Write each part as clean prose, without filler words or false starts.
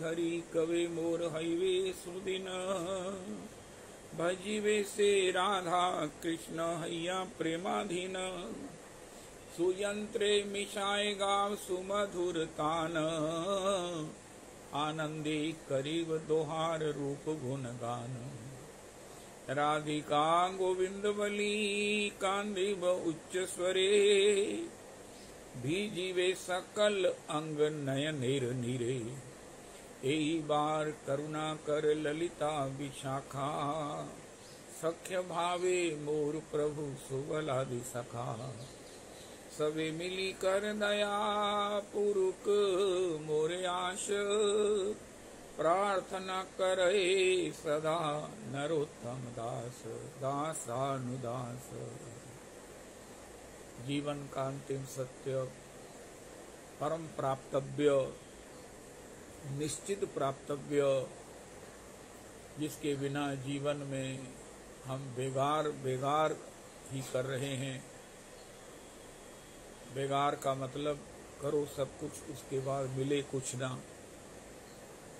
हरि कवे मोर हईवे सुदिन भजीवे से राधा कृष्ण हैया प्रेमाधीन सुयंत्रे मिशाए गाव सुमधुर तान आनंदे करीब दोहार रूप गुण गान राधिका गोविंद बली कांदीब उच्च स्वरे भीजीवे सकल अंग नयनेर नीरे एही बार करुणा कर ललिता विशाखा सख्य भावे मोर प्रभु सुबलादि सखा सबे मिली कर दया पुरुक मोर आश प्रार्थना करे सदा नरोत्तम दास दासानुदास। जीवन का अंतिम सत्य परम प्राप्तव्य निश्चित प्राप्तव्य जिसके बिना जीवन में हम बेगार ही कर रहे हैं। बेगार का मतलब करो सब कुछ उसके बाद मिले कुछ ना।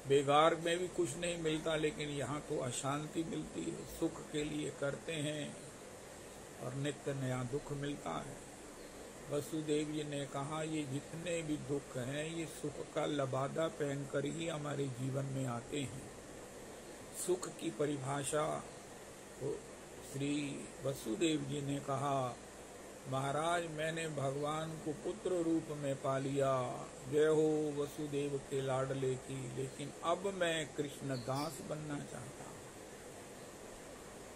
बेगार में भी कुछ नहीं मिलता लेकिन यहाँ तो अशांति मिलती है। सुख के लिए करते हैं और नित्य नया दुख मिलता है। वसुदेव जी ने कहा ये जितने भी दुख हैं ये सुख का लबादा पहनकर ही हमारे जीवन में आते हैं। सुख की परिभाषा तो श्री वसुदेव जी ने कहा महाराज मैंने भगवान को पुत्र रूप में पा लिया, जय हो वसुदेव के लाडले की, लेकिन अब मैं कृष्ण दास बनना चाहता हूँ।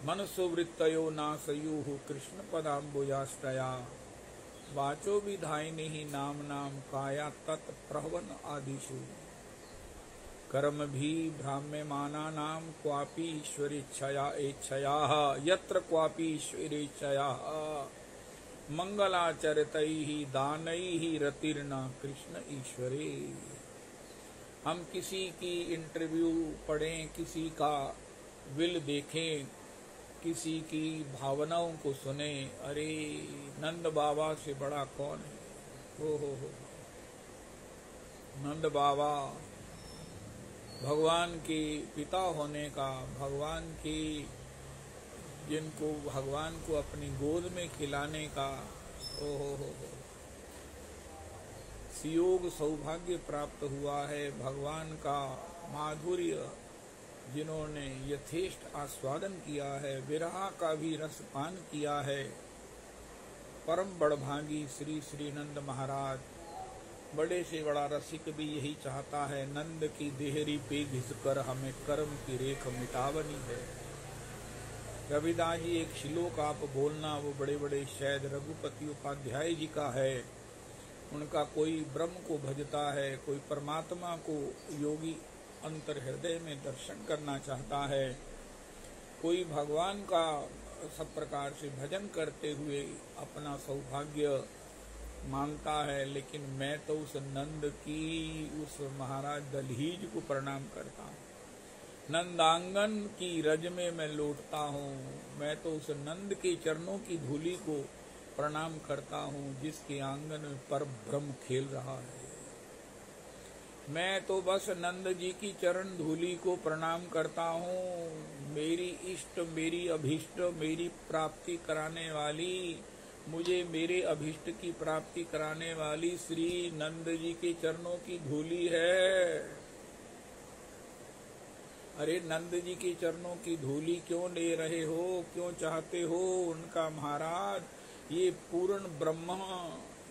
मनसो वृत्तयो नासयुः कृष्ण पदाम्बुजाश्रया वाचो विधायिनी ही नाम नाम काया तत्प्रहवन आदिशु कर्म भी भ्राम्यमाना नाम क्वापि ईश्वरेच्छया एच्छया यत्र क्वापि ईश्वरेच्छया मंगलाचरितैहि दानैहि रतिर्न कृष्ण ईश्वरे। हम किसी की इंटरव्यू पढ़ें, किसी का विल देखें, किसी की भावनाओं को सुने, अरे नंद बाबा से बड़ा कौन है। हो नंद बाबा भगवान के पिता होने का, भगवान की जिनको भगवान को अपनी गोद में खिलाने का हो सुयोग सौभाग्य प्राप्त हुआ है। भगवान का माधुर्य जिन्होंने यथेष्ट आस्वादन किया है, विरहा का भी रसपान किया है, परम बड़भागी श्री श्री नंद महाराज। बड़े से बड़ा रसिक भी यही चाहता है नंद की देहरी पे घिसकर हमें कर्म की रेख मिटावनी है। रविदास जी एक श्लोक आप बोलना, वो बड़े बड़े शायद रघुपति उपाध्याय जी का है। उनका कोई ब्रह्म को भजता है, कोई परमात्मा को योगी अंतर हृदय में दर्शन करना चाहता है, कोई भगवान का सब प्रकार से भजन करते हुए अपना सौभाग्य मानता है। लेकिन मैं तो उस नंद की, उस महाराज दलहीज को प्रणाम करता हूँ। नंदांगन की रज में मैं लौटता हूँ। मैं तो उस नंद के चरणों की धूलि को प्रणाम करता हूँ जिसके आंगन में पर ब्रह्म खेल रहा है। मैं तो बस नंद जी की चरण धूलि को प्रणाम करता हूँ। मेरी इष्ट, मेरी अभीष्ट, मेरी प्राप्ति कराने वाली, मुझे मेरे अभीष्ट की प्राप्ति कराने वाली श्री नंद जी के चरणों की धूलि है। अरे नंद जी के चरणों की धूलि क्यों ले रहे हो, क्यों चाहते हो? उनका महाराज ये पूर्ण ब्रह्म,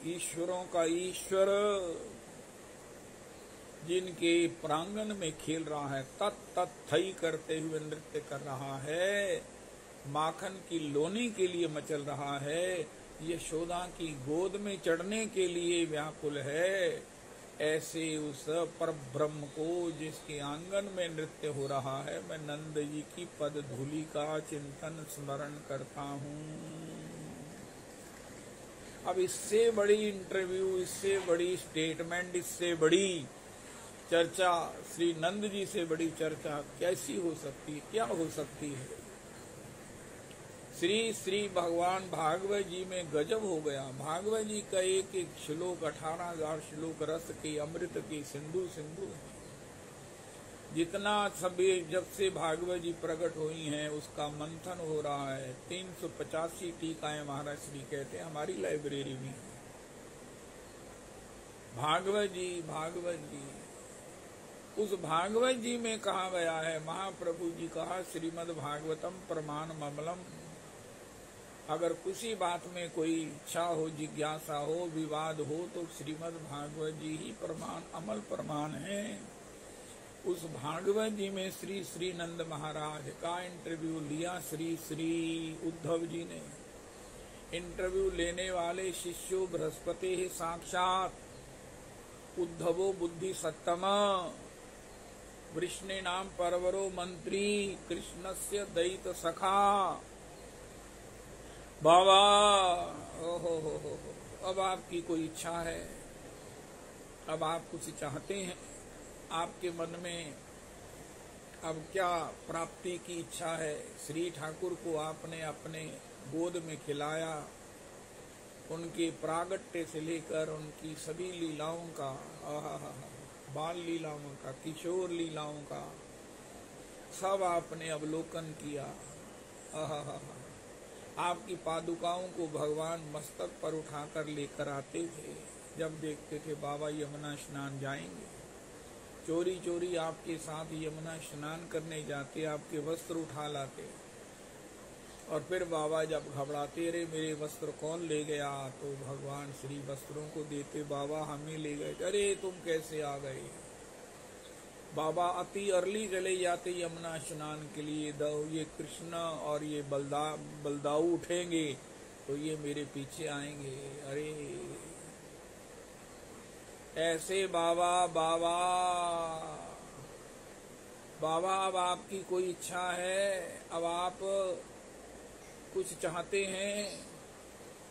ईश्वरों का ईश्वर जिनके प्रांगण में खेल रहा है, तत्थई करते हुए नृत्य कर रहा है, माखन की लोनी के लिए मचल रहा है, यशोदा की गोद में चढ़ने के लिए व्याकुल है। ऐसे उस पर ब्रह्म को जिसके आंगन में नृत्य हो रहा है, मैं नंद जी की पद धूलि का चिंतन स्मरण करता हूँ। अब इससे बड़ी इंटरव्यू, इससे बड़ी स्टेटमेंट, इससे बड़ी चर्चा, श्री नंद जी से बड़ी चर्चा कैसी हो सकती है, क्या हो सकती है? श्री श्री भगवान भागवत जी में गजब हो गया। भागवत जी का एक एक श्लोक 18,000 श्लोक रस के, अमृत के सिंधु सिंधु है। जितना सभी जब से भागवत जी प्रकट हुई हैं उसका मंथन हो रहा है। 385 टीकाएं महाराज श्री कहते हैं हमारी लाइब्रेरी में। भागवत जी उस भागवत जी में कहा गया है, महाप्रभु जी कहा श्रीमद् भागवतम प्रमाण ममलम। अगर किसी बात में कोई इच्छा हो, जिज्ञासा हो, विवाद हो तो श्रीमद् भागवत जी ही प्रमाण, अमल प्रमाण है। उस भागवत जी में श्री श्री नंद महाराज का इंटरव्यू लिया श्री श्री उद्धव जी ने। इंटरव्यू लेने वाले शिष्यो बृहस्पति साक्षात उद्धवो बुद्धि सत्तम वृष्णे नाम परवरो मंत्री कृष्णस्य दैत सखा। बाबा हो, अब आपकी कोई इच्छा है, अब आप कुछ चाहते हैं, आपके मन में अब क्या प्राप्ति की इच्छा है। श्री ठाकुर को आपने अपने गोद में खिलाया, उनके प्रागट्य से लेकर उनकी सभी लीलाओं का, बाल लीलाओं का, किशोर लीलाओं का सब आपने अवलोकन किया। आपकी पादुकाओं को भगवान मस्तक पर उठाकर लेकर आते थे। जब देखते थे बाबा यमुना स्नान जाएंगे, चोरी चोरी आपके साथ यमुना स्नान करने जाते, आपके वस्त्र उठा लाते। और फिर बाबा जब घबराते, रे मेरे वस्त्र कौन ले गया, तो भगवान श्री वस्त्रों को देते, बाबा हम ही ले गए। अरे तुम कैसे आ गए। बाबा अति अर्ली चले जाते यमुना स्नान के लिए। ये कृष्ण और ये बलदाऊ उठेंगे तो ये मेरे पीछे आएंगे। अरे ऐसे बाबा अब आपकी कोई इच्छा है, अब आप कुछ चाहते हैं।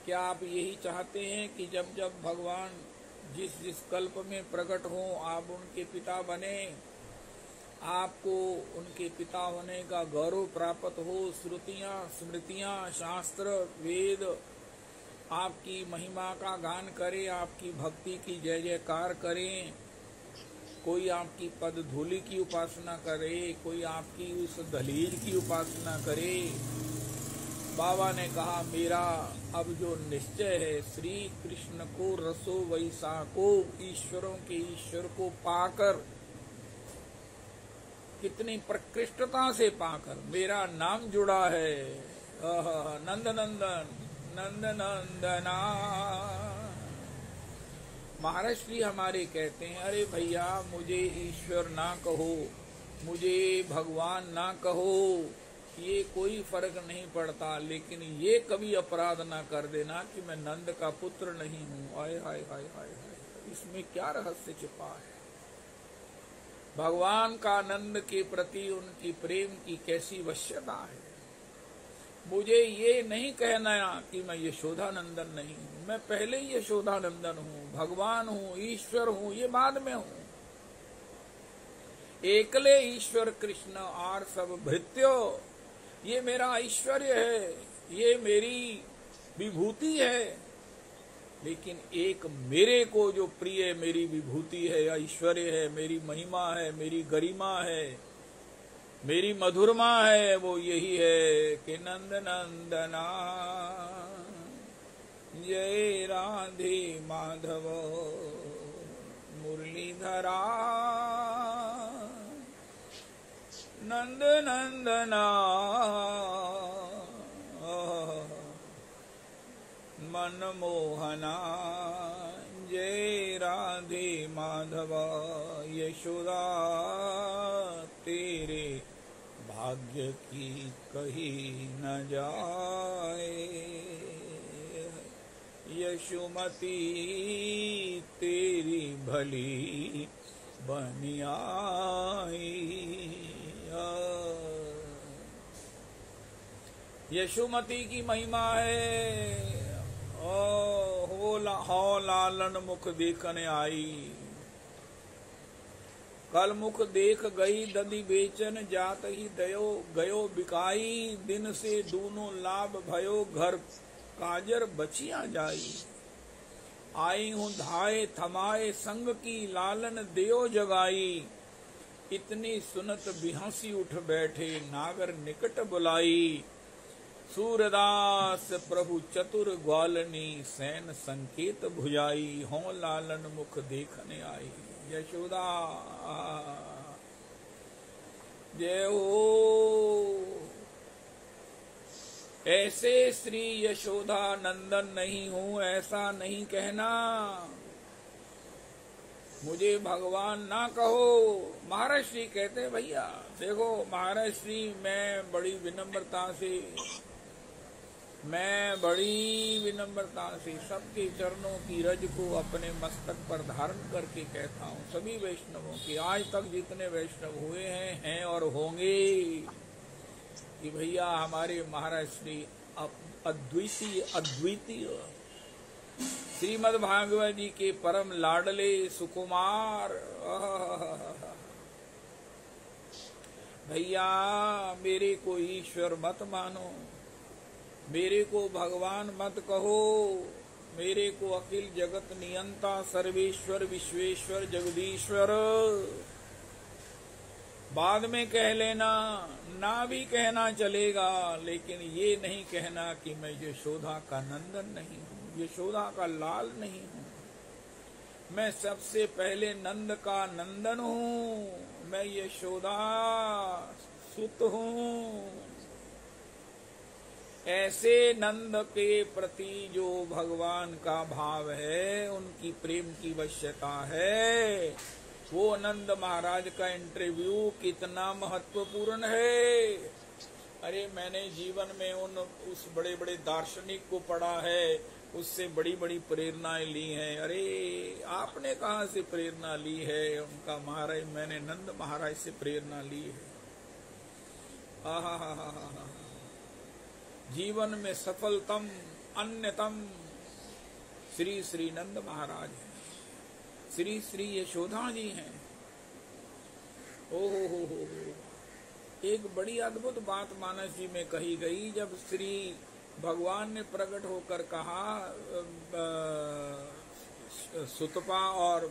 क्या आप यही चाहते हैं कि जब जब भगवान जिस कल्प में प्रकट हो आप उनके पिता बने, आपको उनके पिता होने का गौरव प्राप्त हो, श्रुतियां स्मृतियां शास्त्र वेद आपकी महिमा का गान करे, आपकी भक्ति की जय जयकार करें। कोई आपकी पद धूलि की उपासना करे, कोई आपकी उस दलील की उपासना करे। बाबा ने कहा मेरा अब जो निश्चय है, श्री कृष्ण को रसो वैसा को, ईश्वरों के ईश्वर को पाकर, कितनी प्रकृष्टता से पाकर मेरा नाम जुड़ा है। नंद नंदन नंद नंदना। महाराज श्री हमारे कहते हैं, अरे भैया मुझे ईश्वर ना कहो, मुझे भगवान ना कहो, ये कोई फर्क नहीं पड़ता, लेकिन ये कभी अपराध ना कर देना कि मैं नंद का पुत्र नहीं हूँ। आय हाय हाय हाय हाय, इसमें क्या रहस्य छिपा है। भगवान का नंद के प्रति उनकी प्रेम की कैसी वश्यता है। मुझे ये नहीं कहना कि मैं यशोदा नंदन नहीं हूँ, मैं पहले ही यशोदा नंदन हूँ, भगवान हूँ, ईश्वर हूँ, ये बाद में हूँ। एकले ईश्वर कृष्ण आर सब भृत्यो, ये मेरा ऐश्वर्य है, ये मेरी विभूति है। लेकिन एक मेरे को जो प्रिय मेरी विभूति है, ऐश्वर्य है, मेरी महिमा है, मेरी गरिमा है, मेरी मधुरमा है, वो यही है कि नंद नंदना जय राधे माधव मुरलीधरा नंद नंदना मनमोहना जय राधे माधव यशोदा तेरे भाग्य की कही न जाए। यशोमती तेरी भली बनी आई। यशोमती की महिमा है। हो लालन मुख देखने आई, कल मुख देख गई दधि बेचन, जात ही दयो गयो बिकाई। दिन से दूनो लाभ भयो, घर काजर बचिया जाई। आई हूँ धाए थमाए, संग की लालन देयो जगाई। इतनी सुनत बिहंसी उठ बैठे, नागर निकट बुलाई। सूरदास प्रभु चतुर ग्वालनी, सैन संकेत भुजाई। हों लालन मुख देखने आई। यशोदा जय हो। ऐसे श्री यशोदा नंदन नहीं हूं ऐसा नहीं कहना, मुझे भगवान ना कहो। महाराज श्री कहते भैया देखो महाराज श्री, मैं बड़ी विनम्रता से सबके चरणों की रज को अपने मस्तक पर धारण करके कहता हूँ, सभी वैष्णवों की, आज तक जितने वैष्णव हुए हैं और होंगे, कि भैया हमारे महाराज श्री अद्वितीय श्रीमद् भागवत जी के परम लाडले सुकुमार। भैया मेरे को ईश्वर मत मानो, मेरे को भगवान मत कहो, मेरे को अखिल जगत नियंता सर्वेश्वर विश्वेश्वर जगदीश्वर बाद में कह लेना, ना भी कहना चलेगा, लेकिन ये नहीं कहना कि मैं यशोदा का नंदन नहीं हूँ, यशोदा का लाल नहीं हूँ। मैं सबसे पहले नंद का नंदन हूँ, मैं यशोदा सुत हूँ। ऐसे नंद के प्रति जो भगवान का भाव है, उनकी प्रेम की वश्यता है, वो नंद महाराज का इंटरव्यू कितना महत्वपूर्ण है। अरे मैंने जीवन में उस बड़े बड़े दार्शनिक को पढ़ा है, उससे बड़ी बड़ी प्रेरणाएं ली हैं। अरे आपने कहाँ से प्रेरणा ली है उनका? महाराज मैंने नंद महाराज से प्रेरणा ली है। आहा, जीवन में सफलतम अन्यतम श्री श्री नंद महाराज है, श्री श्री यशोदा जी हैं। हो एक बड़ी अद्भुत बात मानस जी में कही गई, जब श्री भगवान ने प्रकट होकर कहा सुतपा और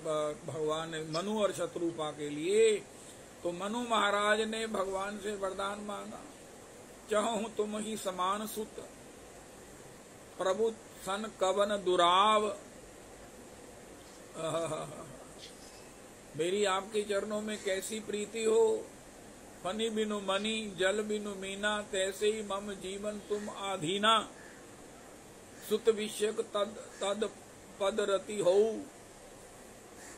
भगवान मनु और शत्रुपा के लिए, तो मनु महाराज ने भगवान से वरदान मांगा, चाहूं तुम ही समान सुत, प्रभु सन कवन दुराव। मेरी आपके चरणों में कैसी प्रीति हो। फनी बिनु मनी जल बिनु मीना, तैसे ही मम जीवन तुम आधीना। सुत विषयक तद पद रति हो,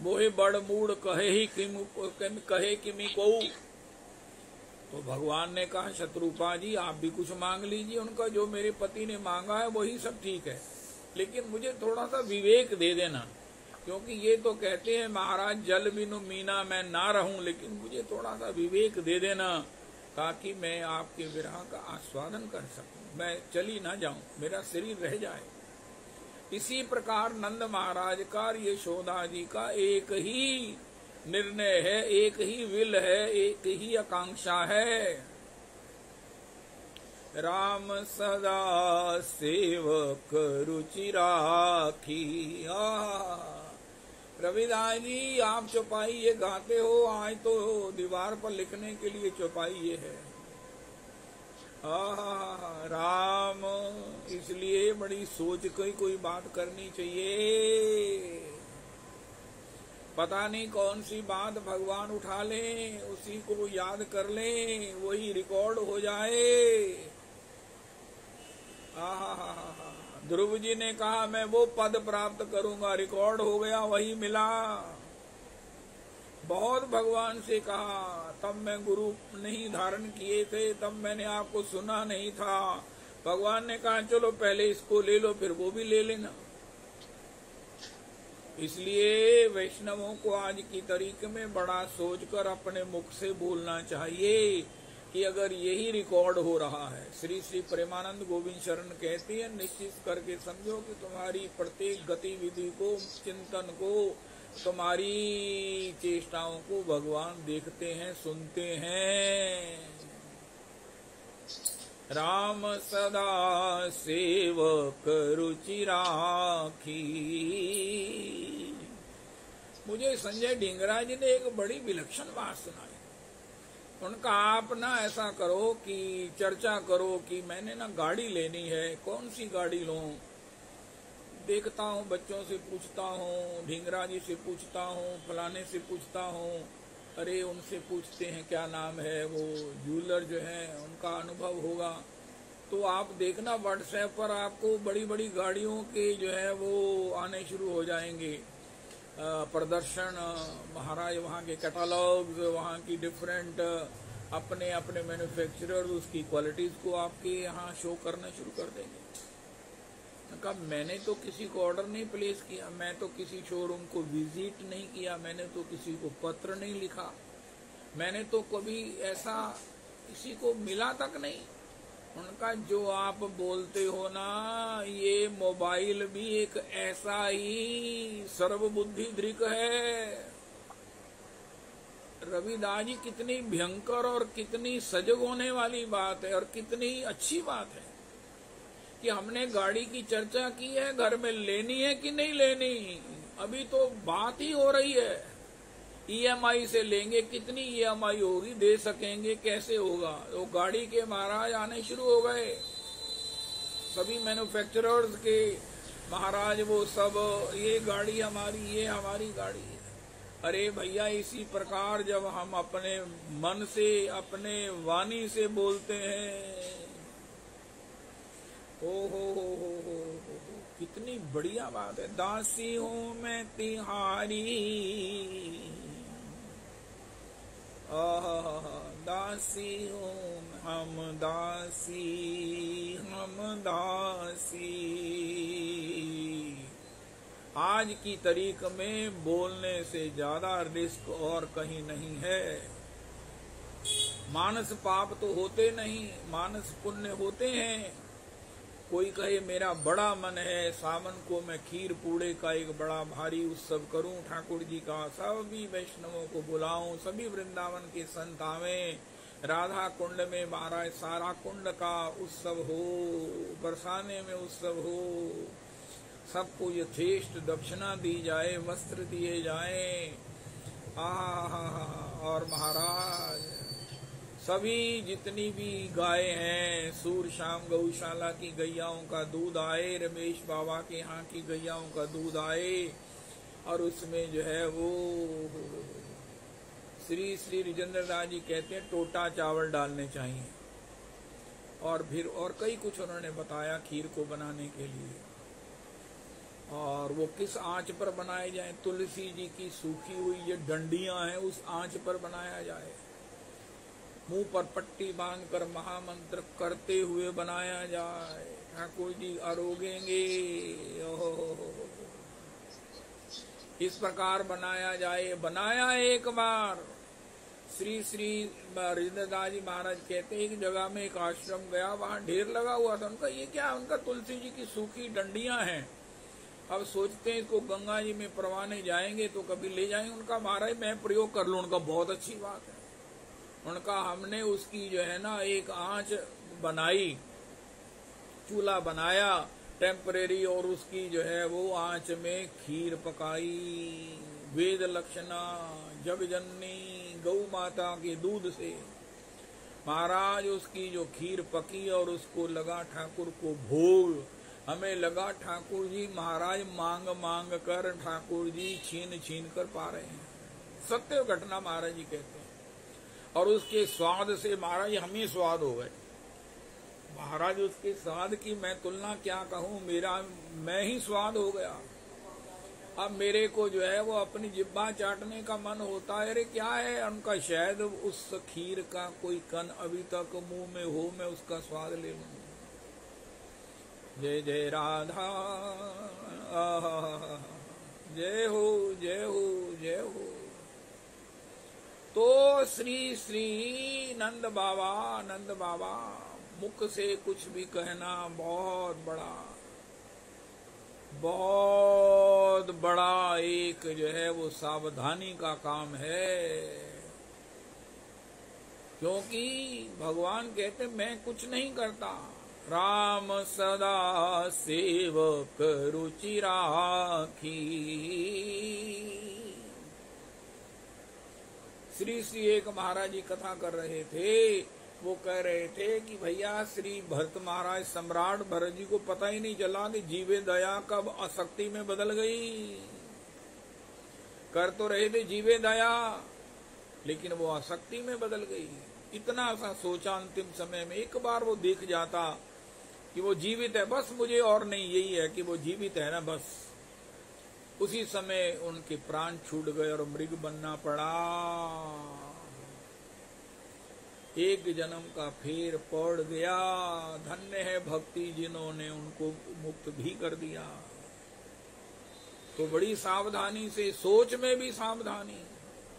मोहे बड़ मूड कहे किमी को। तो भगवान ने कहा शत्रुपा जी आप भी कुछ मांग लीजिए, उनका जो मेरे पति ने मांगा है वही सब ठीक है, लेकिन मुझे थोड़ा सा विवेक दे देना, क्योंकि ये तो कहते हैं महाराज जल बिनु मीना मैं ना रहूं, लेकिन मुझे थोड़ा सा विवेक दे देना ताकि मैं आपके विरह का आस्वादन कर सकूं, मैं चली ना जाऊं, मेरा शरीर रह जाए। इसी प्रकार नंद महाराज का यशोदा जी का एक ही निर्णय है, एक ही विल है, एक ही आकांक्षा है। राम सदा सेवक रुचि राखी। रविदास जी आप चौपाई ये गाते हो, आज तो दीवार पर लिखने के लिए चौपाई ये है। राम, इसलिए बड़ी सोच के कोई बात करनी चाहिए। पता नहीं कौन सी बात भगवान उठा लें, उसी को याद कर लें, वही रिकॉर्ड हो जाए। ध्रुव जी ने कहा मैं वो पद प्राप्त करूंगा, रिकॉर्ड हो गया, वही मिला। बहुत भगवान से कहा, तब मैं गुरु नहीं धारण किए थे, तब मैंने आपको सुना नहीं था। भगवान ने कहा चलो पहले इसको ले लो, फिर वो भी ले लेना। इसलिए वैष्णवों को आज की तारीख में बड़ा सोचकर अपने मुख से बोलना चाहिए कि अगर यही रिकॉर्ड हो रहा है। श्री श्री प्रेमानंद गोविंद शरण कहती है, निश्चित करके समझो कि तुम्हारी प्रत्येक गतिविधि को, चिंतन को, तुम्हारी चेष्टाओं को भगवान देखते हैं, सुनते हैं। राम सदा सेवक रुचि राखी। मुझे संजय ढींगरा जी ने एक बड़ी विलक्षण बात सुनाई। उनका आप ना ऐसा करो कि चर्चा करो कि मैंने ना गाड़ी लेनी है, कौन सी गाड़ी लूं। देखता हूँ, बच्चों से पूछता हूँ, ढींगरा जी से पूछता हूँ, फलाने से पूछता हूँ, अरे उनसे पूछते हैं क्या नाम है, वो ज्वेलर जो है उनका अनुभव होगा। तो आप देखना व्हाट्सएप पर आपको बड़ी बड़ी गाड़ियों के जो है वो आने शुरू हो जाएंगे प्रदर्शन, महाराज वहाँ के कैटलॉग्स, वहाँ की डिफरेंट अपने अपने मैन्युफैक्चरर उसकी क्वालिटीज को आपके यहाँ शो करना शुरू कर देंगे। कहा मैंने तो किसी को ऑर्डर नहीं प्लेस किया, मैं तो किसी शोरूम को विजिट नहीं किया, मैंने तो किसी को पत्र नहीं लिखा, मैंने तो कभी ऐसा किसी को मिला तक नहीं। उनका जो आप बोलते हो ना, ये मोबाइल भी एक ऐसा ही सर्वबुद्धि दृक है। रविदास जी कितनी भयंकर और कितनी सजग होने वाली बात है और कितनी अच्छी बात है कि हमने गाड़ी की चर्चा की है, घर में लेनी है कि नहीं लेनी, अभी तो बात ही हो रही है। ईएमआई से लेंगे, कितनी ईएमआई होगी, दे सकेंगे, कैसे होगा। तो गाड़ी के महाराज आने शुरू हो गए, सभी मैन्युफैक्चरर्स के महाराज, वो सब ये गाड़ी हमारी, ये हमारी गाड़ी है। अरे भैया, इसी प्रकार जब हम अपने मन से, अपने वाणी से बोलते हैं, हो, कितनी बढ़िया बात है। दासी हूं मैं तिहारी, दासी हूं हम दासी, हम दासी। आज की तारीख में बोलने से ज्यादा रिस्क और कहीं नहीं है। मानस पाप तो होते नहीं, मानस पुण्य होते हैं। कोई कहे मेरा बड़ा मन है, सावन को मैं खीर पूड़े का एक बड़ा भारी उत्सव करूं, ठाकुर जी का सभी वैष्णवों को बुलाऊं, सभी वृंदावन के संत आवें, राधा कुंड में महाराज सारा कुंड का उत्सव हो, बरसाने में उत्सव हो, सबको यथेष्ट दक्षिणा दी जाए, वस्त्र दिए जाएं। और महाराज सभी जितनी भी गाय हैं, सूर शाम गौशाला की गैयाओं का दूध आए, रमेश बाबा के यहाँ की गैयाओं का दूध आए, और उसमें जो है वो श्री श्री रिजेंद्र दास जी कहते हैं टोटा चावल डालने चाहिए। और फिर और कई कुछ उन्होंने बताया खीर को बनाने के लिए, और वो किस आंच पर बनाए जाए। तुलसी जी की सूखी हुई ये डंडियां हैं, उस आंच पर बनाया जाए, मुंह पर पट्टी बांधकर महामंत्र करते हुए बनाया जाए, ठाकुर जी आरोगेंगे। इस प्रकार बनाया जाए। बनाया एक बार श्री श्री रिजेंद्रदास जी महाराज कहते हैं, एक जगह में एक आश्रम गया, वहां ढेर लगा हुआ था। उनका ये क्या, उनका तुलसी जी की सूखी डंडियां हैं। अब सोचते हैं इसको गंगा जी में परवाने जाएंगे तो कभी ले जाएंगे। उनका महाराज मैं प्रयोग कर लूं। उनका बहुत अच्छी बात है। उनका हमने उसकी जो है ना एक आंच बनाई, चूल्हा बनाया टेम्परेरी, और उसकी जो है वो आंच में खीर पकाई, वेद लक्षणा जग जननी गौ माता के दूध से। महाराज उसकी जो खीर पकी और उसको लगा ठाकुर को भोग। हमें लगा ठाकुर जी महाराज मांग मांग कर ठाकुर जी छीन छीन कर पा रहे हैं। सत्य घटना महाराज जी कहते हैं। और उसके स्वाद से महाराज हम ही स्वाद हो गए। महाराज उसके स्वाद की मैं तुलना क्या कहूं, मैं ही स्वाद हो गया। अब मेरे को जो है वो अपनी जिब्बा चाटने का मन होता है। अरे क्या है, उनका शायद उस खीर का कोई कण अभी तक मुंह में हो, मैं उसका स्वाद ले लूं। जय जय राधा, जय हो जय हो जय हो। तो श्री श्री नंद बाबा मुख से कुछ भी कहना बहुत बड़ा एक जो है वो सावधानी का काम है। क्योंकि भगवान कहते मैं कुछ नहीं करता, राम सदा सेवक रुचि राखी। श्री श्री एक महाराज जी कथा कर रहे थे। वो कह रहे थे कि भैया श्री भरत महाराज सम्राट भरत जी को पता ही नहीं चला कि जीवे दया कब आसक्ति में बदल गई। कर तो रहे थे जीवे दया, लेकिन वो आसक्ति में बदल गई। इतना सा सोचा अंतिम समय में, एक बार वो देख जाता कि वो जीवित है, बस मुझे और नहीं, यही है कि वो जीवित है ना बस। उसी समय उनके प्राण छूट गए और मृग बनना पड़ा। एक जन्म का फेर पड़ गया। धन्य है भक्ति जिन्होंने उनको मुक्त भी कर दिया। तो बड़ी सावधानी से, सोच में भी सावधानी।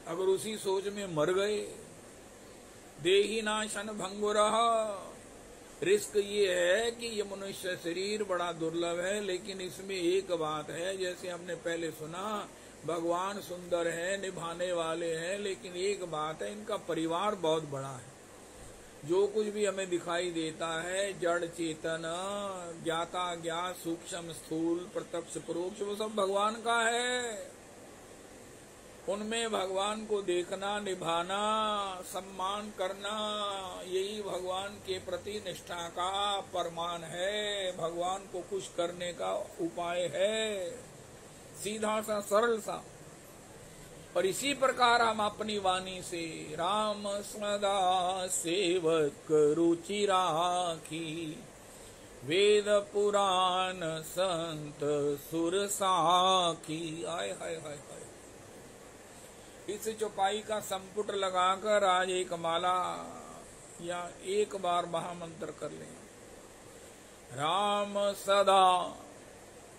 अगर उसी सोच में मर गए, देही नाशन भंगुरः, रिस्क ये है कि ये मनुष्य शरीर बड़ा दुर्लभ है। लेकिन इसमें एक बात है, जैसे हमने पहले सुना, भगवान सुंदर है, निभाने वाले हैं, लेकिन एक बात है, इनका परिवार बहुत बड़ा है। जो कुछ भी हमें दिखाई देता है, जड़ चेतन, ज्ञाता ज्ञात, सूक्ष्म स्थूल, प्रत्यक्ष परोक्ष, वो सब भगवान का है। उनमें भगवान को देखना, निभाना, सम्मान करना, यही भगवान के प्रति निष्ठा का प्रमाण है, भगवान को खुश करने का उपाय है, सीधा सा सरल सा। और इसी प्रकार हम अपनी वाणी से राम सदा सेवक रुचि राखी, वेद पुराण संत सुर साखी। आय हाय हाय हाय। इस चौपाई का संपुट लगाकर आज एक माला या एक बार महामंत्र कर लें। राम सदा,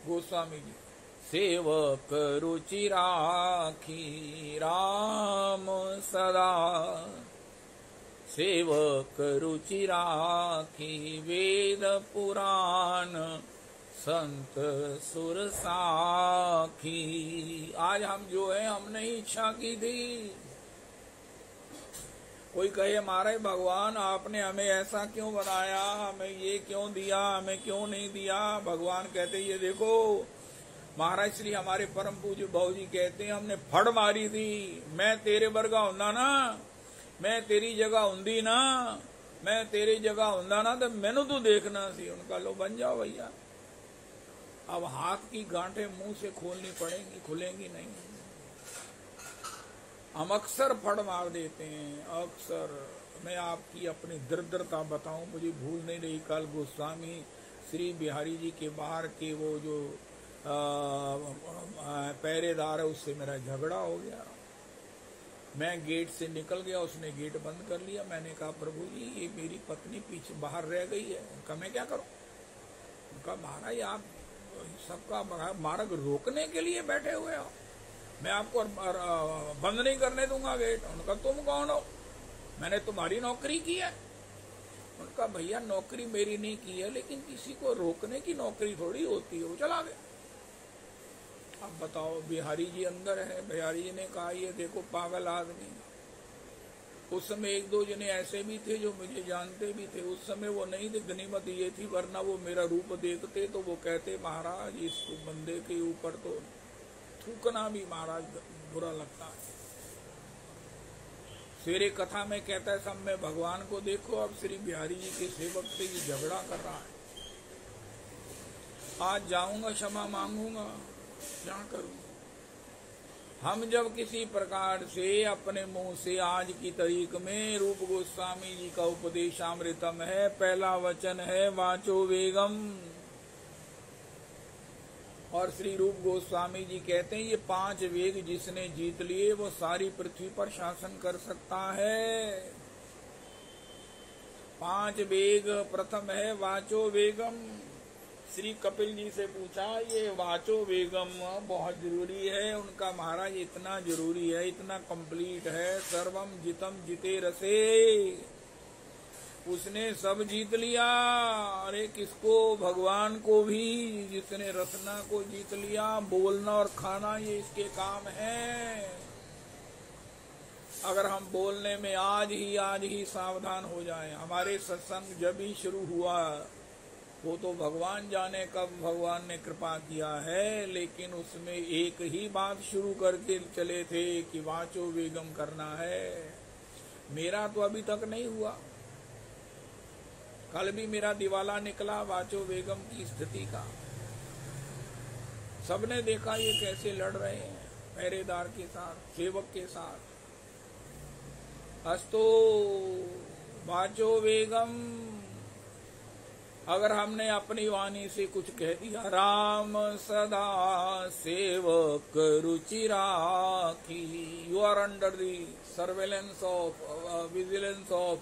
गोस्वामी जी, सेवक रुचि राखी, राम सदा सेवक रुचि राखी, वेद पुराण संत सुर साखी। आज हम जो है, हमने ही इच्छा की थी। कोई कहे महाराज भगवान आपने हमें ऐसा क्यों बनाया, हमें ये क्यों दिया, हमें क्यों नहीं दिया। भगवान कहते ये देखो, महाराज श्री हमारे परम पूज्य भाऊजी कहते हैं, हमने फड़ मारी थी। मैं तेरे वर्गा हुंदा ना, मैं तेरी जगह हुंदी ना, मैं तेरी जगह हुंदा ना, तो मैनू तू देखना सी। उनका लो बन जाओ भैया। अब हाथ की गांठें मुंह से खोलनी पड़ेंगी, खुलेंगी नहीं। हम अक्सर फड़ मार देते हैं, अक्सर। मैं आपकी अपनी दृढ़ता बताऊं, मुझे भूल नहीं रही, कल गोस्वामी श्री बिहारी जी के बाहर के वो जो पहरेदार है, उससे मेरा झगड़ा हो गया। मैं गेट से निकल गया, उसने गेट बंद कर लिया। मैंने कहा प्रभु जी ये मेरी पत्नी पीछे बाहर रह गई है, उनका मैं क्या करूं। उनका महाराज आप सबका मार्ग रोकने के लिए बैठे हुए हो, मैं आपको बंद नहीं करने दूंगा गेट। उनका तुम कौन हो, मैंने तुम्हारी नौकरी की है। उनका भैया नौकरी मेरी नहीं की है, लेकिन किसी को रोकने की नौकरी थोड़ी होती है। वो चला गया। अब बताओ, बिहारी जी अंदर है। बिहारी जी ने कहा ये देखो पागल आदमी। उस समय एक दो जने ऐसे भी थे जो मुझे जानते भी थे। उस समय वो नहीं थे, गनीमत ये थी, वरना वो मेरा रूप देखते तो वो कहते महाराज इस बंदे के ऊपर तो थूकना भी महाराज बुरा लगता है। सवेरे कथा में कहता है सब में भगवान को देखो। अब श्री बिहारी जी के सेवक से ये झगड़ा कर रहा है। आज जाऊंगा, क्षमा मांगूंगा, क्या करूं। हम जब किसी प्रकार से अपने मुंह से, आज की तारीख में रूप गोस्वामी जी का उपदेशामृतम है, पहला वचन है वाचो वेगम। और श्री रूप गोस्वामी जी कहते हैं ये 5 वेग जिसने जीत लिए वो सारी पृथ्वी पर शासन कर सकता है। 5 वेग, प्रथम है वाचो वेगम। श्री कपिल जी से पूछा ये वाचो वेगम बहुत जरूरी है। उनका महाराज इतना जरूरी है, इतना कंप्लीट है। सर्वम जितम जिते रसे, उसने सब जीत लिया। अरे किसको, भगवान को भी, जिसने रसना को जीत लिया। बोलना और खाना ये इसके काम है। अगर हम बोलने में आज ही सावधान हो जाएं। हमारे सत्संग जब ही शुरू हुआ वो तो भगवान जाने कब भगवान ने कृपा किया है, लेकिन उसमें एक ही बात शुरू करके चले थे कि वाचो वेगम करना है। मेरा तो अभी तक नहीं हुआ। कल भी मेरा दिवाला निकला वाचो वेगम की स्थिति का। सबने देखा ये कैसे लड़ रहे हैं पहरेदार के साथ, सेवक के साथ। अस्तो वाचो वेगम, अगर हमने अपनी वाणी से कुछ कह दिया, राम सदा सेवक रुचि राखी, you are under the surveillance of vigilance of,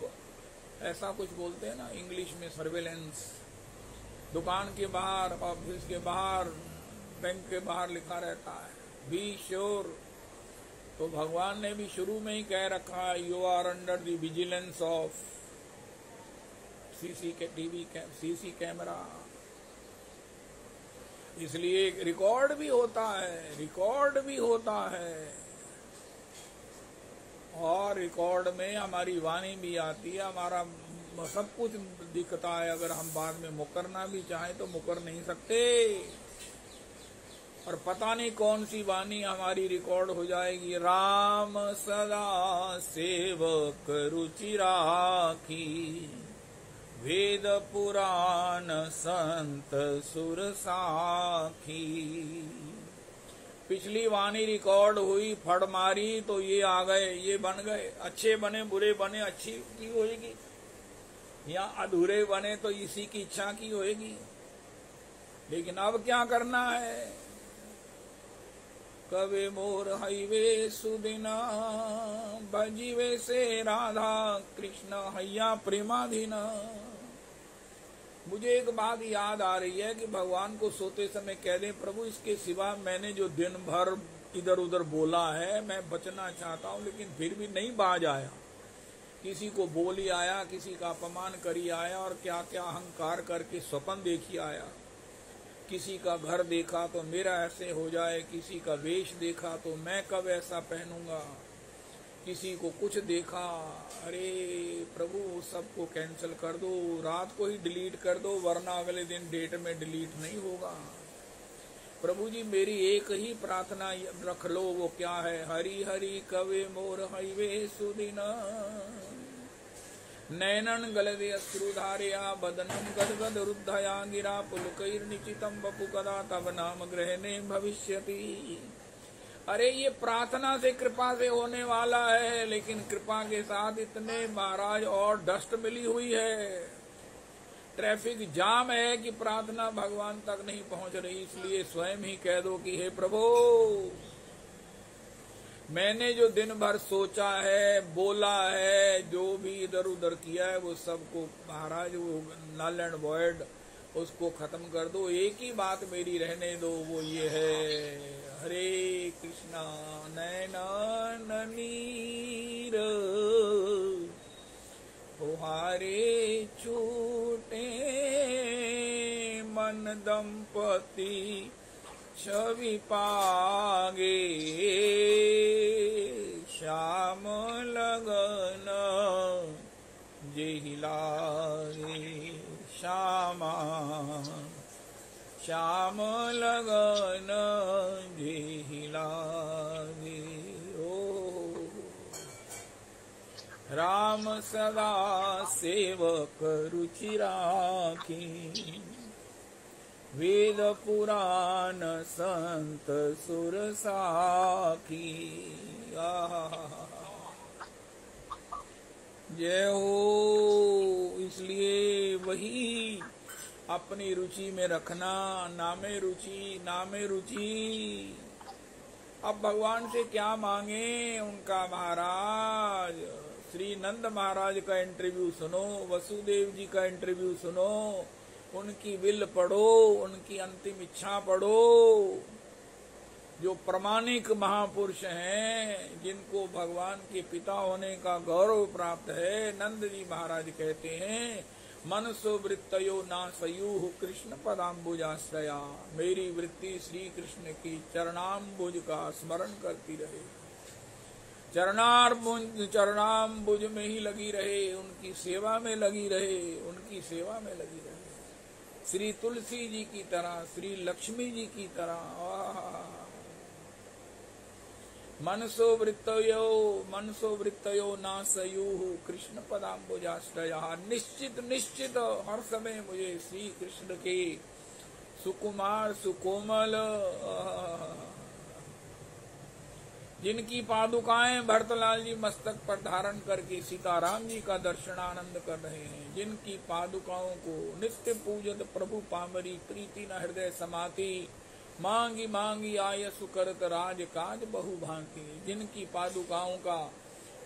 ऐसा कुछ बोलते हैं ना इंग्लिश में, सर्वेलेंस। दुकान के बाहर, ऑफिस के बाहर, बैंक के बाहर लिखा रहता है बी श्योर। तो भगवान ने भी शुरू में ही कह रखा है, you are under the vigilance of CC camera. इसलिए रिकॉर्ड भी होता है, और रिकॉर्ड में हमारी वाणी भी आती है, हमारा सब कुछ दिखता है। अगर हम बाद में मुकरना भी चाहें तो मुकर नहीं सकते, और पता नहीं कौन सी वाणी हमारी रिकॉर्ड हो जाएगी। राम सदा सेवक रुचि राखी, वेद पुराण संत सुर साखी। पिछली वाणी रिकॉर्ड हुई, फड़ मारी तो ये आ गए, ये बन गए, अच्छे बने बुरे बने, अच्छी की होएगी, या अधूरे बने तो इसी की इच्छा की होएगी। लेकिन अब क्या करना है, कवे मोर हईवे सुदिना, बजीवे से राधा कृष्ण हैया प्रेमाधीना। मुझे एक बात याद आ रही है कि भगवान को सोते समय कह दें, प्रभु इसके सिवा मैंने जो दिन भर इधर उधर बोला है, मैं बचना चाहता हूं, लेकिन फिर भी नहीं बाज आया। किसी को बोली आया, किसी का अपमान करी आया, और क्या क्या अहंकार करके स्वप्न देखी आया। किसी का घर देखा तो मेरा ऐसे हो जाए, किसी का वेश देखा तो मैं कब ऐसा पहनूंगा, किसी को कुछ देखा। अरे प्रभु सबको कैंसिल कर दो, रात को ही डिलीट कर दो, वरना अगले दिन डेट में डिलीट नहीं होगा। प्रभु जी मेरी एक ही प्रार्थना रख लो, वो क्या है, हरि हरि कवे मोर हईवे सुदिना, नैनन गलदे अश्रुधारया, बदनम गदगद रुद्धया गिरा, पुलकैर्निचितम वपु कदा तब नाम ग्रहणे भविष्यति। अरे ये प्रार्थना से कृपा से होने वाला है, लेकिन कृपा के साथ इतने महाराज और डस्ट मिली हुई है, ट्रैफिक जाम है कि प्रार्थना भगवान तक नहीं पहुंच रही। इसलिए स्वयं ही कह दो कि हे प्रभु, मैंने जो दिन भर सोचा है, बोला है, जो भी इधर उधर किया है, वो सबको महाराज वो नल एंड वॉइड, उसको खत्म कर दो। एक ही बात मेरी रहने दो, वो ये है, हरे कृष्णा नैनन नीर ओहारे छूटे, मन दंपति छवि पागे, श्याम लगन जेहि लागे, श्यामा श्याम लगन जेहि लागे। ओ राम सदा सेवक रुचि राखी, वेद पुराण संत सुर साखी। जय हो। इसलिए वही अपनी रुचि में रखना, नामे रुचि नामे रुचि। अब भगवान से क्या मांगे, उनका महाराज श्री नंद महाराज का इंटरव्यू सुनो, वसुदेव जी का इंटरव्यू सुनो, उनकी विल पढ़ो, उनकी अंतिम इच्छा पढ़ो। जो प्रामाणिक महापुरुष हैं, जिनको भगवान के पिता होने का गौरव प्राप्त है, नंद जी महाराज कहते हैं, मनसो वृत्तयो नासयुः कृष्ण पदाम्बुजाश्रया। मेरी वृत्ति श्री कृष्ण की चरणाम्बुज का स्मरण करती रहे, चरणाम्बुज में ही लगी रहे, उनकी सेवा में लगी रहे, उनकी सेवा में लगी रहे। श्री तुलसी जी की तरह, श्री लक्ष्मी जी की तरह। मनसो वृत्तयो नासयुः कृष्ण पदाम्बुजाश्रयः। निश्चित निश्चित हर समय मुझे श्री कृष्ण के सुकुमार सुकोमल, जिनकी पादुकाएं भरतलाल जी मस्तक पर धारण करके सीताराम जी का दर्शन आनंद कर रहे हैं, जिनकी पादुकाओं को नित्य पूजत प्रभु पामरी प्रीति न हृदय समाति, मांगी मांगी आयसु करत राज काज बहु भांति। जिनकी पादुकाओं का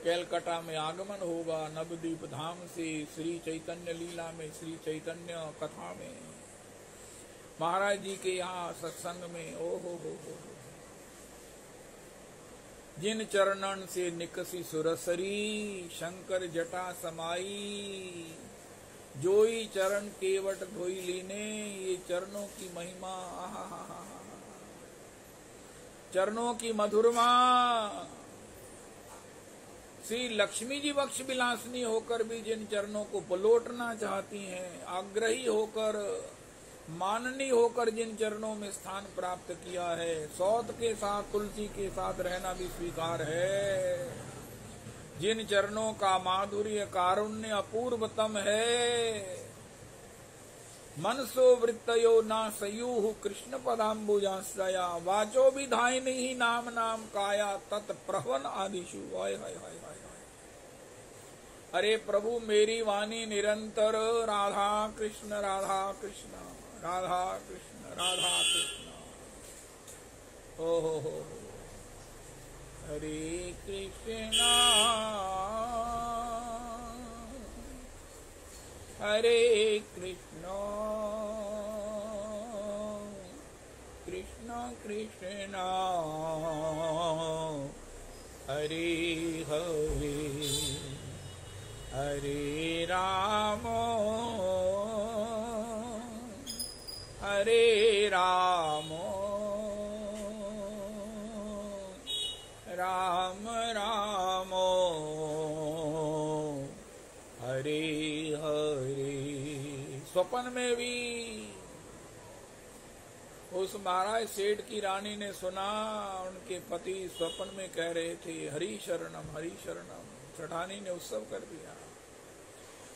कैलकटा में आगमन होगा, नवद्वीप धाम से श्री चैतन्य लीला में, श्री चैतन्य कथा में, महाराज जी के यहाँ सत्संग में। ओ हो। जिन चरणन से निकसी सुरसरी, शंकर जटा समाई, जोई चरण केवट धोई लीने। ये चरणों की महिमा, चरणों की मधुरमा। श्री लक्ष्मी जी बख्श विलासनी होकर भी जिन चरणों को पलोटना चाहती हैं, आग्रही होकर, माननी होकर जिन चरणों में स्थान प्राप्त किया है, सौत के साथ तुलसी के साथ रहना भी स्वीकार है। जिन चरणों का माधुर्य कारुण्य अपूर्वतम है, मनसो वृत्तयो नासयुः कृष्ण पदाम्बुजाश्रया। वाचो विधायिनी ही नाम नाम काया तत्प्रवन आदिशु। हाय हाय हाय हाय। अरे प्रभु मेरी वाणी निरंतर राधा कृष्ण राधा कृष्ण राधा कृष्ण राधा कृष्ण। ओ हो। हरे कृष्णा हरे कृष्णा कृष्ण कृष्णा हरे हरे, हरे राम हरे राम, राम राम हरे हरे। स्वप्न में भी उस महाराज सेठ की रानी ने सुना, उनके पति स्वप्न में कह रहे थे हरि शरणम हरि शरणम। सेठानी ने उत्सव कर दिया।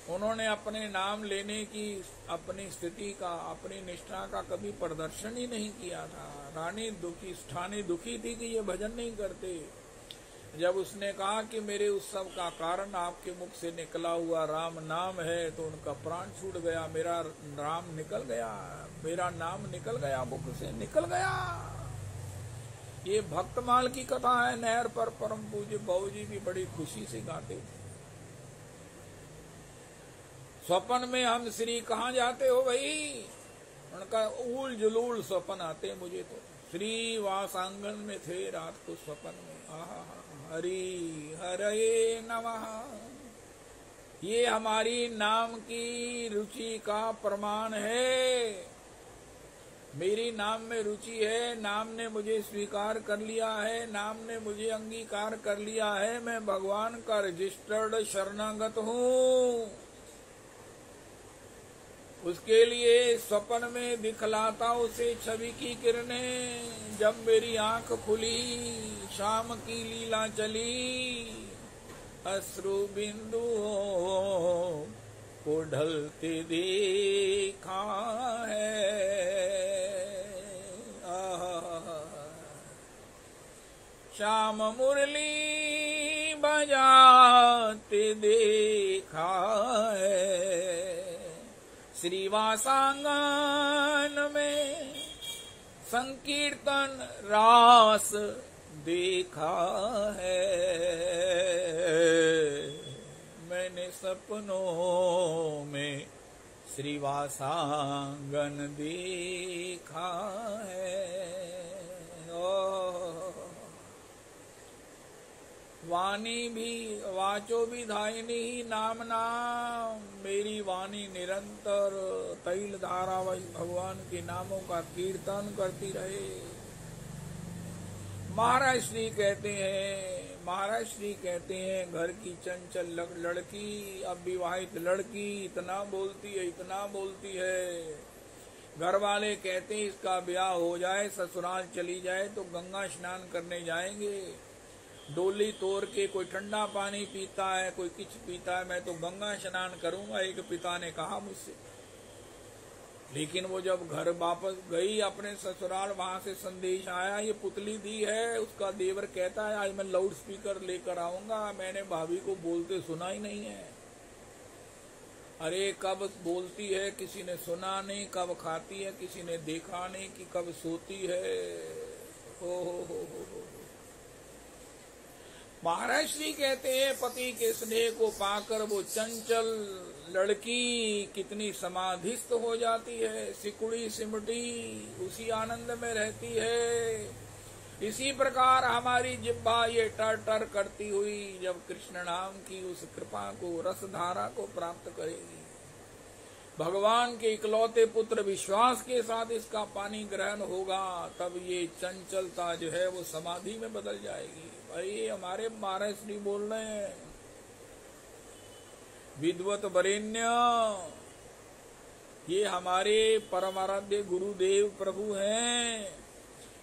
उन्होंने अपने नाम लेने की अपनी स्थिति का, अपनी निष्ठा का कभी प्रदर्शन ही नहीं किया था। रानी दुखी, सेठानी दुखी थी कि ये भजन नहीं करते। जब उसने कहा कि मेरे उत्सव का कारण आपके मुख से निकला हुआ राम नाम है, तो उनका प्राण छूट गया। मेरा राम निकल गया, मेरा नाम निकल गया, मुख से निकल गया। ये भक्तमाल की कथा है। नहर पर परम पूज्य बाबूजी भी बड़ी खुशी से गाते थे। स्वप्न में हम श्री कहाँ जाते हो भाई? उनका ऊल जुलूल स्वप्न आते मुझे तो। श्री वासांगन में थे रात को स्वप्न में। आहा हरि हरे नमः। ये हमारी नाम की रुचि का प्रमाण है। मेरी नाम में रुचि है, नाम ने मुझे स्वीकार कर लिया है, नाम ने मुझे अंगीकार कर लिया है। मैं भगवान का रजिस्टर्ड शरणागत हूँ। उसके लिए स्वप्न में दिखलाता उसे छवि की किरणें। जब मेरी आंख खुली, शाम की लीला चली, अश्रु बिंदुओं को ढलते देखा है। श्याम मुरली बजाते देखा है। श्रीवासांगन में संकीर्तन रास देखा है। मैंने सपनों में श्रीवासांगन देखा है। वाणी भी वाचो विधायिनी ही नाम नाम। मेरी वाणी निरंतर तैल धारा भगवान के नामों का कीर्तन करती रहे। महाराज श्री कहते हैं घर की चंचल लड़की, अब विवाहित लड़की इतना बोलती है, इतना बोलती है। घर वाले कहते हैं इसका ब्याह हो जाए, ससुराल चली जाए तो गंगा स्नान करने जाएंगे। डोली तोड़ के कोई ठंडा पानी पीता है, कोई कुछ पीता है, मैं तो गंगा स्नान करूंगा, एक पिता ने कहा मुझसे। लेकिन वो जब घर वापस गई अपने ससुराल, वहां से संदेश आया, ये पुतली दी है। उसका देवर कहता है आज मैं लाउड स्पीकर लेकर आऊंगा, मैंने भाभी को बोलते सुना ही नहीं है। अरे कब बोलती है किसी ने सुना नहीं, कब खाती है किसी ने देखा नहीं, कि कब सोती है। हो। महाराज श्री कहते हैं पति के स्नेह को पाकर वो चंचल लड़की कितनी समाधिस्थ हो जाती है, सिकुड़ी सिमटी उसी आनंद में रहती है। इसी प्रकार हमारी जिह्वा ये टर टर करती हुई जब कृष्ण नाम की उस कृपा को, रस धारा को प्राप्त करेगी, भगवान के इकलौते पुत्र विश्वास के साथ इसका पानी ग्रहण होगा, तब ये चंचलता जो है वो समाधि में बदल जाएगी। भाई हमारे महाराज श्री बोल रहे हैं, विद्वत वरेण्य, ये हमारे परमाराध्य गुरुदेव प्रभु हैं।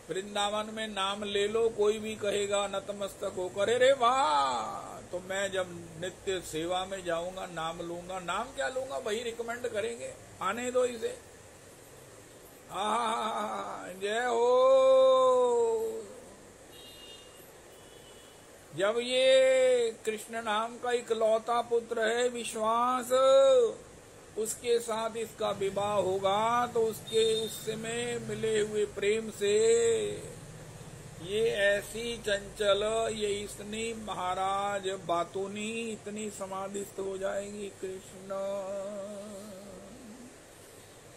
वृंदावन में नाम ले लो, कोई भी कहेगा नतमस्तक होकर, अरे वाह, तो मैं जब नित्य सेवा में जाऊंगा नाम लूंगा। नाम क्या लूंगा, वही रिकमेंड करेंगे, आने दो इसे। जय हो। जब ये कृष्ण नाम का इकलौता पुत्र है विश्वास, उसके साथ इसका विवाह होगा तो उससे मिले हुए प्रेम से ये ऐसी चंचल, ये इतनी महाराज बातूनी इतनी समाधिस्थ हो जाएगी। कृष्ण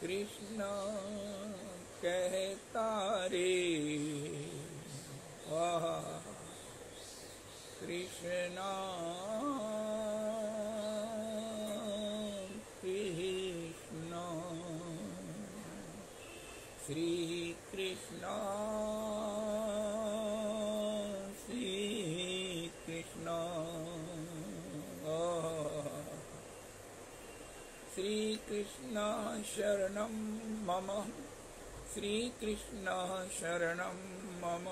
कृष्ण कहता रे, कृष्ण कृष्ण श्री कृष्ण श्री कृष्ण श्री कृष्ण शरणं मम, श्री कृष्ण शरणं मम,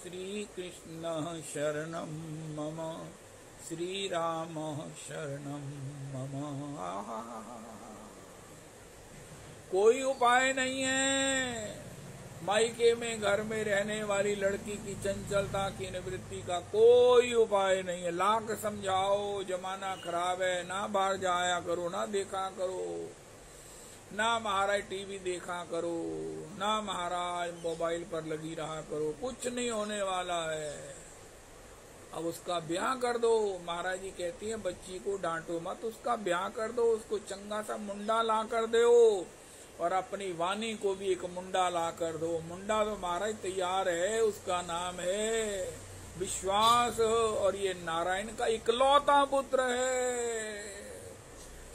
श्री कृष्ण शरणं मम, श्री राम शरणं मम। कोई उपाय नहीं है मायके में घर में रहने वाली लड़की की चंचलता की निवृत्ति का, कोई उपाय नहीं है। लाख समझाओ, जमाना खराब है, ना बाहर जाया करो, ना देखा करो, ना महाराज टीवी देखा करो, ना महाराज मोबाइल पर लगी रहा करो, कुछ नहीं होने वाला है। अब उसका ब्याह कर दो। महाराज जी कहती है बच्ची को डांटो मत, उसका ब्याह कर दो, उसको चंगा सा मुंडा ला कर दो, और अपनी वाणी को भी एक मुंडा ला कर दो। मुंडा तो महाराज तैयार है, उसका नाम है विश्वास, और ये नारायण का इकलौता पुत्र है।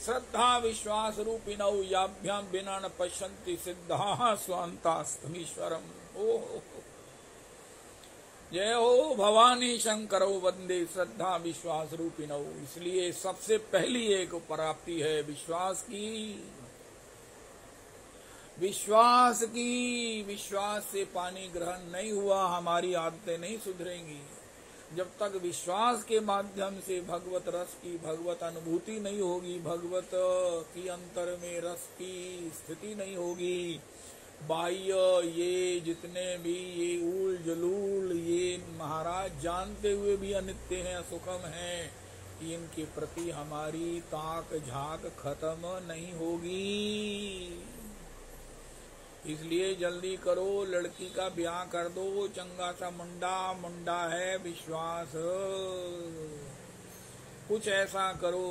श्रद्धा विश्वास रूपिणौ याभ्याम बिना न पश्यन्ति सिद्धा स्वान्तास्तमीश्वरम। ओह जय हो भवानी शंकरो वंदे श्रद्धा विश्वास रूपिणौ। इसलिए सबसे पहली एक प्राप्ति है विश्वास की, विश्वास की। विश्वास से पानी ग्रहण नहीं हुआ, हमारी आदतें नहीं सुधरेंगी। जब तक विश्वास के माध्यम से भगवत रस की भगवत अनुभूति नहीं होगी, भगवत की अंतर में रस की स्थिति नहीं होगी, बाह्य ये जितने भी ये ऊल जलूल ये महाराज जानते हुए भी अनित्य हैं, असुखम हैं, इनके प्रति हमारी ताक झाक खत्म नहीं होगी। इसलिए जल्दी करो, लड़की का ब्याह कर दो, चंगा सा मुंडा है विश्वास। कुछ ऐसा करो,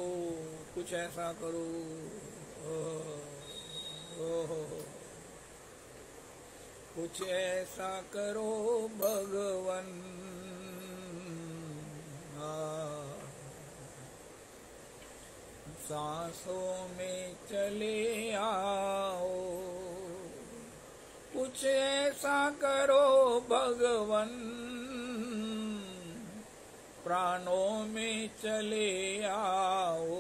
कुछ ऐसा करो। कुछ ऐसा करो भगवन, सांसों में चले आओ। कुछ ऐसा करो भगवन, प्राणों में चले आओ।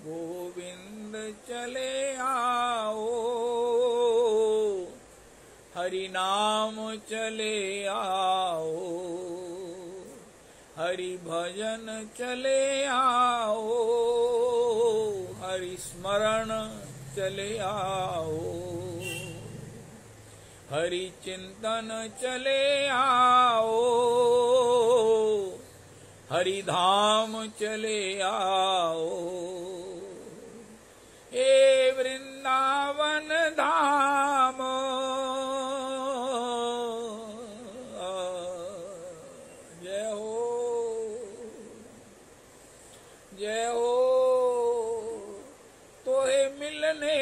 गोविंद चले आओ, हरि नाम चले आओ, हरि भजन चले आओ, हरि स्मरण चले आओ, हरि चिंतन चले आओ, हरि धाम चले आओ। हे वृंदावन धाम जय हो, जय हो। तोहे मिलने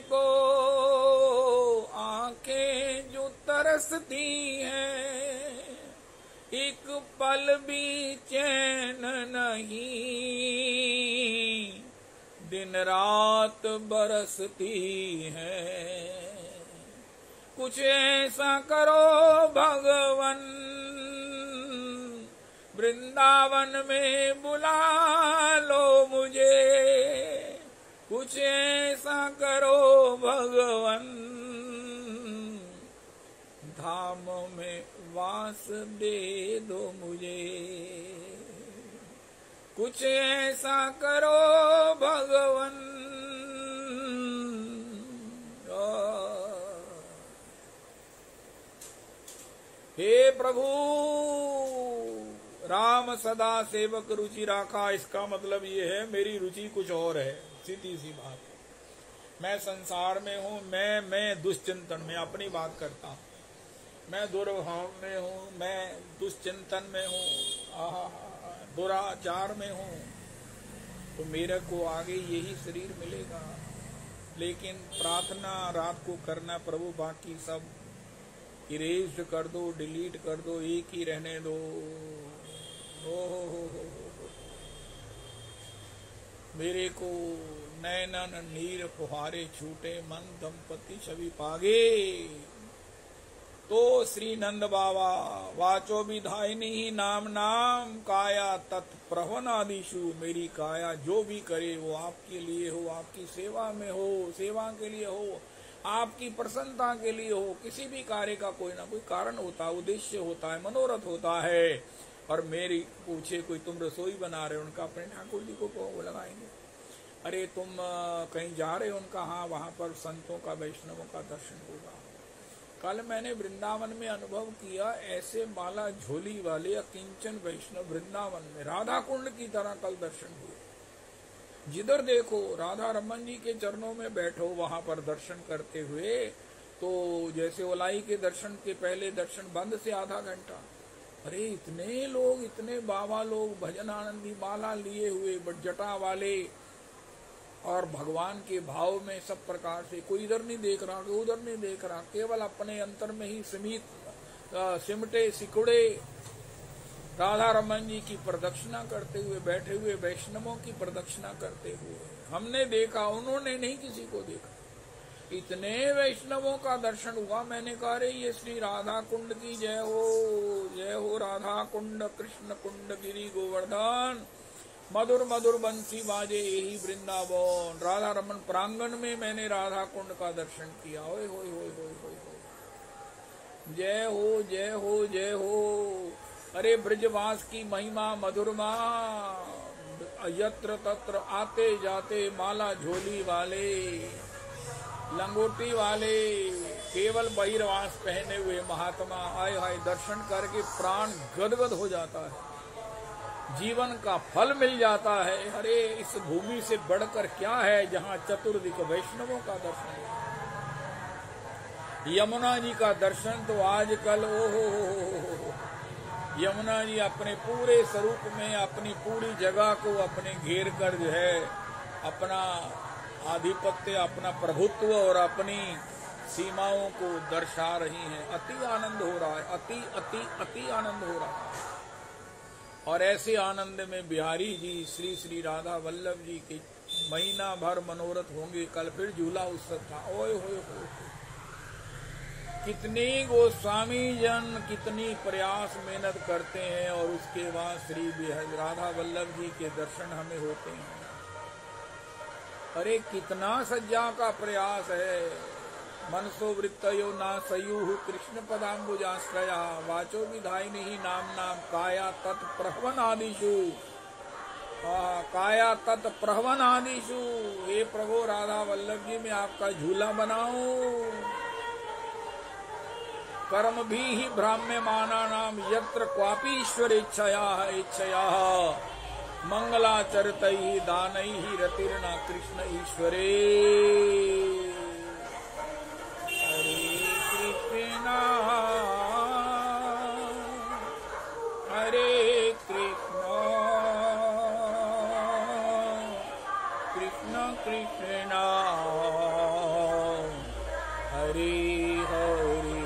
को आंखें जो तरसती हैं, एक पल भी चैन नहीं, दिन रात बरसती है। कुछ ऐसा करो भगवन, वृंदावन में बुला लो मुझे। कुछ ऐसा करो भगवन, धाम में वास दे दो मुझे। कुछ ऐसा करो भगवन, हे प्रभु। राम सदा सेवक रुचि राखा, इसका मतलब ये है मेरी रुचि कुछ और है, सीधी सी बात है। मैं संसार में हूँ, मैं दुष्चिंतन में अपनी बात करता हूँ, मैं दुर्भाव में हूँ, मैं दुष्चिंतन में हूँ, दुराचार में हूँ, तो मेरे को आगे यही शरीर मिलेगा। लेकिन प्रार्थना रात को करना, प्रभु बाकी सब इरेज कर दो, डिलीट कर दो, एक ही रहने दो। हो मेरे को नैनन नीर फुहारे छूटे, मन दंपति छवि पागे। तो श्री नंद बाबा वाचो विधायिनी ही नाम नाम, काया तत्प्रवनादिशु। मेरी काया जो भी करे वो आपके लिए हो, आपकी सेवा में हो, सेवा के लिए हो, आपकी प्रसन्नता के लिए हो। किसी भी कार्य का कोई ना कोई कारण होता है, उद्देश्य होता है, मनोरथ होता है। और मेरी पूछे कोई, तुम रसोई बना रहे हो, उनका अपने ठाकुर जी को वो लगाएंगे। अरे तुम कहीं जा रहे हो, उनका हाँ वहां पर संतों का वैष्णवों का दर्शन होगा। कल मैंने वृंदावन में अनुभव किया, ऐसे माला झोली वाले अकिंचन वैष्णव वृंदावन में राधा कुंड की तरह कल दर्शन हुए। जिधर देखो राधा रमन जी के चरणों में बैठो, वहां पर दर्शन करते हुए। तो जैसे ओलाई के दर्शन के पहले दर्शन बंद से आधा घंटा, अरे इतने लोग, इतने बाबा लोग, भजन आनंदी माला लिए हुए, जटा वाले, और भगवान के भाव में सब प्रकार से। कोई इधर नहीं देख रहा, कोई उधर नहीं देख रहा, केवल अपने अंतर में ही सिमटे सिकुड़े राधा रमन जी की प्रदक्षिणा करते हुए बैठे हुए, वैष्णवों की प्रदक्षिणा करते हुए हमने देखा, उन्होंने नहीं किसी को देखा। इतने वैष्णवों का दर्शन हुआ। मैंने कहा रे ये श्री राधा कुंड की जय हो, जय हो। राधा कुंड कृष्ण कुंड गिरी गोवर्धन, मधुर मधुर बंसी बाजे यही वृंदावन। राधा रमन प्रांगण में मैंने राधा कुंड का दर्शन किया। ओए होए होए होए होए, जय हो, जय हो, जय हो। अरे ब्रजवास की महिमा मधुरमा, यत्र तत्र आते जाते माला झोली वाले, लंगोटी वाले, केवल बहिर्वास पहने हुए महात्मा, आए हाय दर्शन करके प्राण गदगद हो जाता है, जीवन का फल मिल जाता है। अरे इस भूमि से बढ़कर क्या है जहाँ चतुर्दिक वैष्णवों का दर्शन है। यमुना जी का दर्शन तो आजकल ओहो, यमुना जी अपने पूरे स्वरूप में अपनी पूरी जगह को अपने घेर कर जो है अपना आधिपत्य, अपना प्रभुत्व और अपनी सीमाओं को दर्शा रही हैं। अति आनंद हो रहा है, अति अति अति आनंद हो रहा है। और ऐसे आनंद में बिहारी जी श्री श्री राधा वल्लभ जी के महीना भर मनोरथ होंगे। कल फिर झूला उत्सव था। ओए होए होए, कितनी गोस्वामी जन कितनी प्रयास मेहनत करते हैं और उसके बाद श्री राधा वल्लभ जी के दर्शन हमें होते हैं। अरे कितना सज्जा का प्रयास है। मनसो वृत्तयो ना सयुः कृष्ण पदाम्बुजाश्रया वाचो विधायिनी ही नाम काया तत्प्रहवनादिषु काया तत्प्रहवनादिषु। हे प्रभु राधा वल्लभ जी मैं आपका झूला बनाऊं। कर्म भी ही भ्राम्यमाना नाम यत्र क्वापि ईश्वर इच्छया मंगलाचरितैः दानैः रतिर्न कृष्ण ईश्वरे। हरे कृष्णा हरे कृष्णा कृष्ण कृष्णा हरे हरे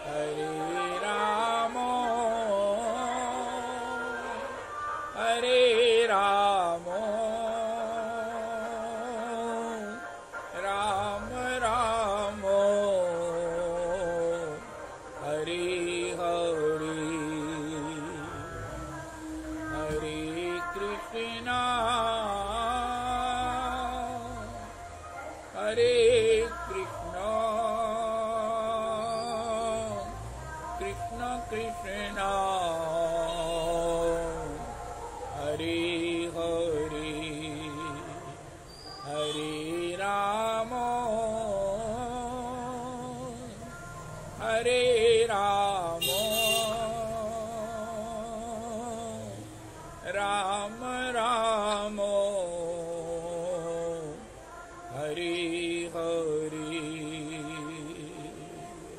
हरे राम राम राम हरे हरे हरे कृष्णा हरे कृष्णा कृष्ण कृष्णा हरे हरे हरे राम राम राम हरे हरे।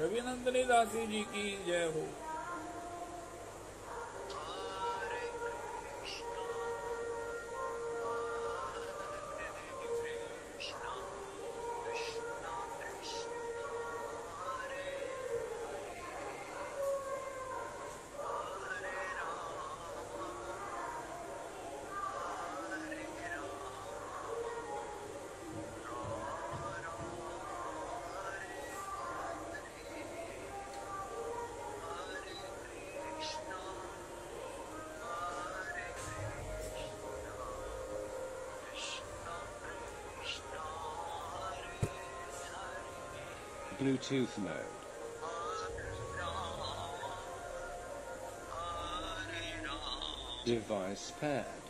रविनंदनी दासी जी की जय हो। Bluetooth mode. Device paired.